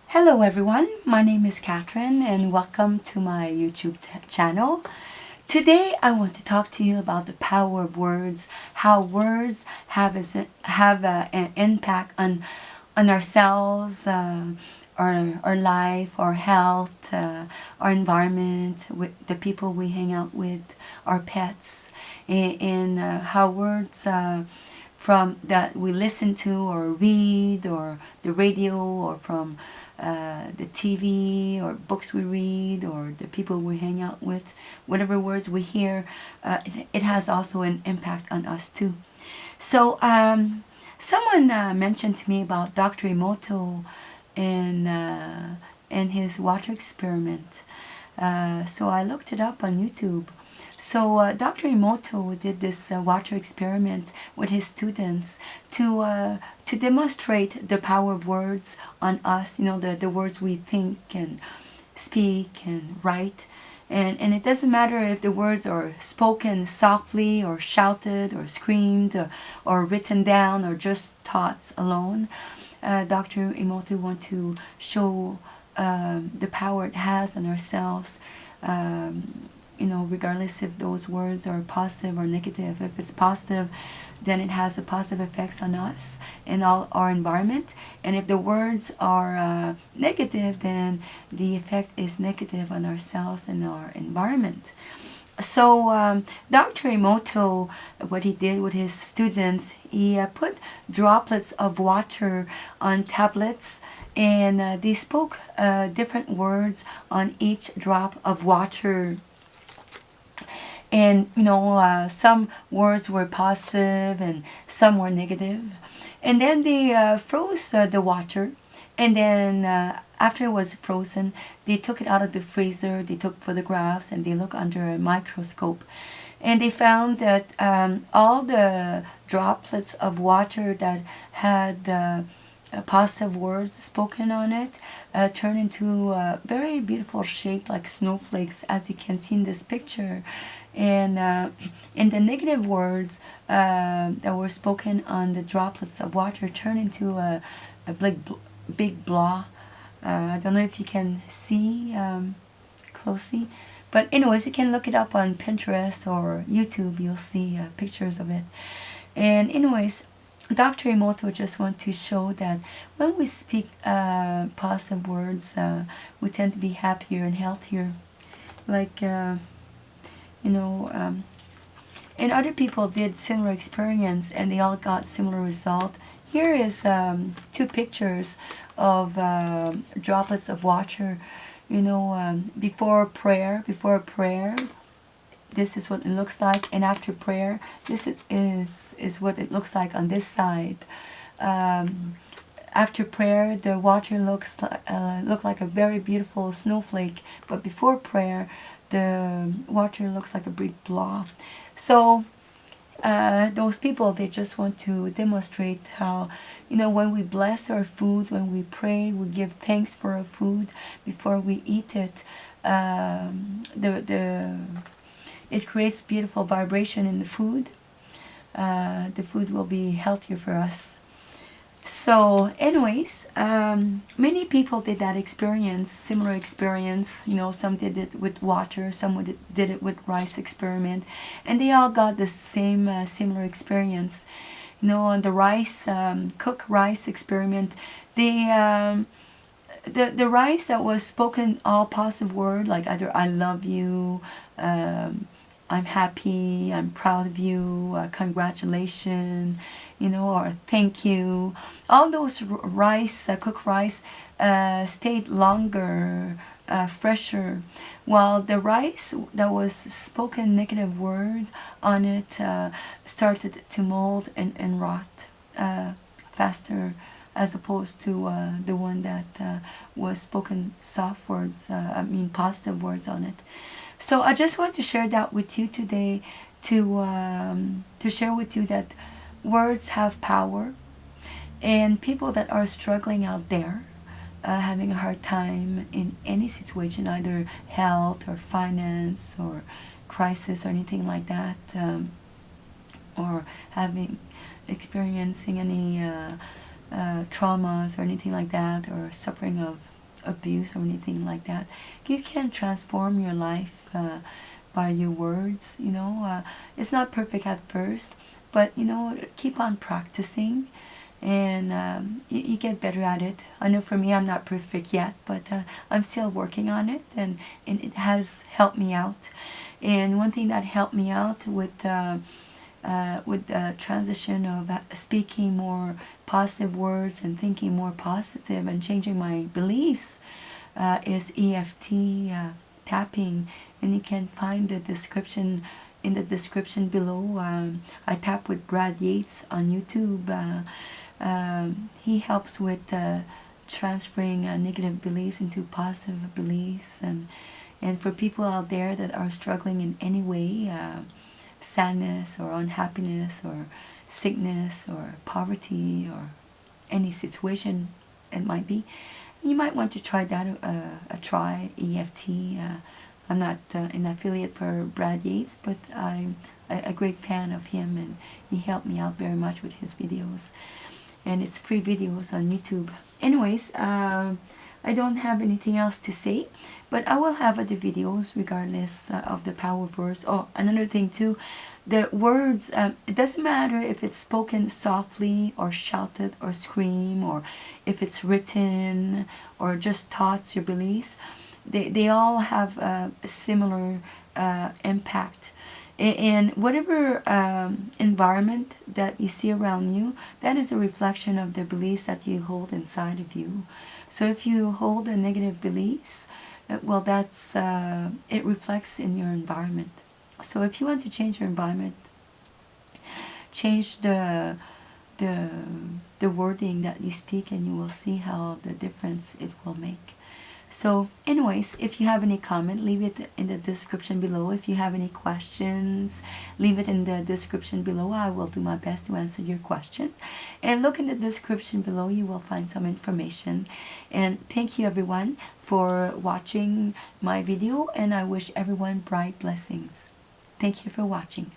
Hello everyone, my name is Catherine and welcome to my YouTube channel. Today I want to talk to you about the power of words, how words have an impact on ourselves, our life, our health, our environment, with the people we hang out with, our pets, and how words from that we listen to or read, or the radio, or from the TV, or books we read, or the people we hang out with, whatever words we hear, it has also an impact on us too. So someone mentioned to me about Dr. Emoto and his water experiment. So I looked it up on YouTube. So Dr. Emoto did this water experiment with his students to demonstrate the power of words on us, the words we think and speak and write. And it doesn't matter if the words are spoken softly or shouted or screamed or written down or just thoughts alone. Dr. Emoto wants to show the power it has on ourselves, regardless if those words are positive or negative. If it's positive, then it has a positive effects on us and all our environment. And if the words are negative, then the effect is negative on ourselves and our environment. So Dr. Emoto, what he did with his students, he put droplets of water on tablets, and they spoke different words on each drop of water. And some words were positive and some were negative. And then they froze the water, and then after it was frozen, they took it out of the freezer, they took photographs, and they looked under a microscope, and they found that all the droplets of water that had positive words spoken on it turned into a very beautiful shape like snowflakes, as you can see in this picture. And in the negative words that were spoken on the droplets of water turned into a big blaw. I don't know if you can see closely, but anyways, you can look it up on Pinterest or YouTube. You'll see pictures of it. And anyways, Dr. Emoto just want to show that when we speak positive words, we tend to be happier and healthier. Like, and other people did similar experience and they all got similar result. Here is two pictures of droplets of water, before prayer. This is what it looks like, and after prayer, this is what it looks like on this side. After prayer, the water look like a very beautiful snowflake, but before prayer, the water looks like a big blob. So those people, they just want to demonstrate how, when we bless our food, when we pray, we give thanks for our food before we eat it. It creates beautiful vibration in the food. The food will be healthier for us. So anyways, many people did that experience, similar experience. Some did it with water, some did it with rice experiment, and they all got the same similar experience. On the rice, cook rice experiment, the rice that was spoken all positive word, like either I love you, I'm happy, I'm proud of you, congratulations, or thank you. All those rice, cooked rice, stayed longer, fresher, while the rice that was spoken negative word on it started to mold and rot faster, as opposed to the one that was spoken soft words, positive words on it. So I just want to share that with you today, to share with you that words have power, and people that are struggling out there, having a hard time in any situation, either health or finance or crisis or anything like that, or having experiencing any traumas or anything like that, or suffering of abuse or anything like that, you can transform your life by your words. It's not perfect at first, but keep on practicing, and you get better at it. I know for me, I'm not perfect yet, but I'm still working on it, and it has helped me out. And one thing that helped me out with the transition of speaking more positive words and thinking more positive and changing my beliefs is EFT tapping. And you can find the description in the description below. I tap with Brad Yates on YouTube. He helps with transferring negative beliefs into positive beliefs, and for people out there that are struggling in any way, sadness or unhappiness or sickness or poverty or any situation it might be, you might want to try that, try EFT. I'm not an affiliate for Brad Yates, but I'm a great fan of him, and he helped me out very much with his videos, and it's free videos on YouTube. Anyways, I don't have anything else to say, but I will have other videos regardless of the power of words. Oh, another thing too, the words, it doesn't matter if it's spoken softly or shouted or scream, or if it's written or just thoughts, your beliefs, they all have a similar impact. In whatever environment that you see around you, that is a reflection of the beliefs that you hold inside of you. So if you hold a negative beliefs, well, that's it reflects in your environment. So if you want to change your environment, change the wording that you speak, and you will see how the difference it will make. So anyways, if you have any comment, leave it in the description below. If you have any questions, leave it in the description below. I will do my best to answer your question. And look in the description below, you will find some information. And thank you everyone for watching my video, and I wish everyone bright blessings. Thank you for watching.